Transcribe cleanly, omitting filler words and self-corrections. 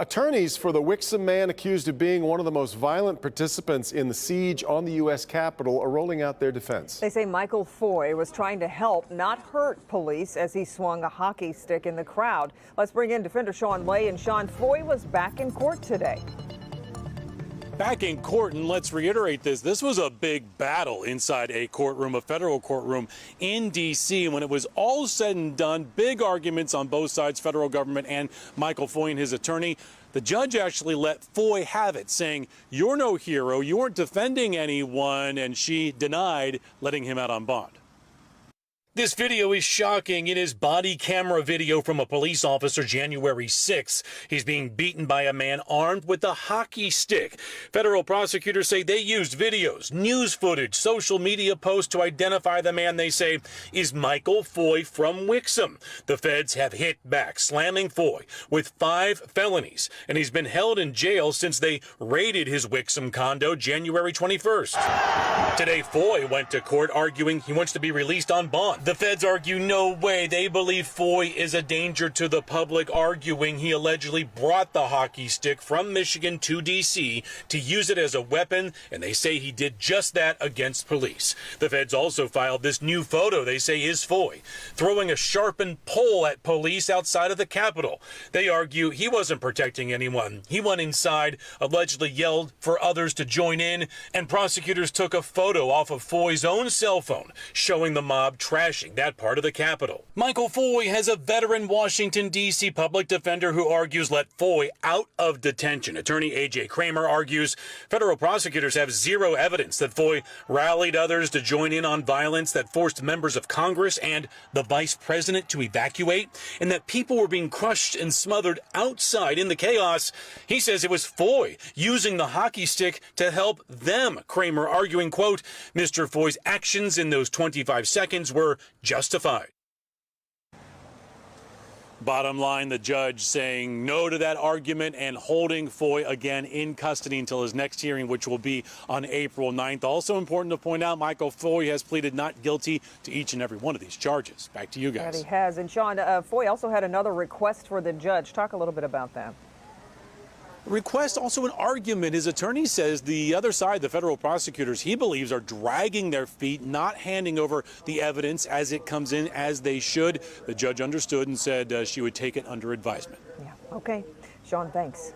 Attorneys for the Wixom man accused of being one of the most violent participants in the siege on the U.S. Capitol are rolling out their defense. They say Michael Foy was trying to help, not hurt police as he swung a hockey stick in the crowd. Let's bring in defender Sean Lay. And Sean, Foy was back in court today. Back in court, and let's reiterate this was a big battle inside a courtroom, a federal courtroom in D.C. When it was all said and done, big arguments on both sides, federal government and Michael Foy and his attorney. The judge actually let Foy have it, saying, "You're no hero, you weren't defending anyone," and she denied letting him out on bond. This video is shocking. It is body camera video from a police officer January 6th. He's being beaten by a man armed with a hockey stick. Federal prosecutors say they used videos, news footage, social media posts to identify the man they say is Michael Foy from Wixom. The feds have hit back, slamming Foy with 5 felonies, and he's been held in jail since they raided his Wixom condo January 21st. Today, Foy went to court arguing he wants to be released on bond. The feds argue no way. They believe Foy is a danger to the public, arguing he allegedly brought the hockey stick from Michigan to D.C. to use it as a weapon, and they say he did just that against police. The feds also filed this new photo they say is Foy, throwing a sharpened pole at police outside of the Capitol. They argue he wasn't protecting anyone. He went inside, allegedly yelled for others to join in, and prosecutors took a photo off of Foy's own cell phone showing the mob trashing that part of the Capitol. Michael Foy has a veteran Washington, D.C. public defender who argues let Foy out of detention. Attorney A.J. Kramer argues federal prosecutors have zero evidence that Foy rallied others to join in on violence that forced members of Congress and the vice president to evacuate, and that people were being crushed and smothered outside in the chaos. He says it was Foy using the hockey stick to help them. Kramer arguing, quote, Mr. Foy's actions in those 25 seconds were justified. Bottom line, the judge saying no to that argument and holding Foy again in custody until his next hearing, which will be on April 9th. Also important to point out, Michael Foy has pleaded not guilty to each and every one of these charges. Back to you guys. That he has. And Sean, Foy also had another request for the judge. Talk a little bit about that. Request also an argument. His attorney says the other side, the federal prosecutors, he believes are dragging their feet, not handing over the evidence as it comes in as they should. The judge understood and said she would take it under advisement. Yeah. Okay. Sean, thanks.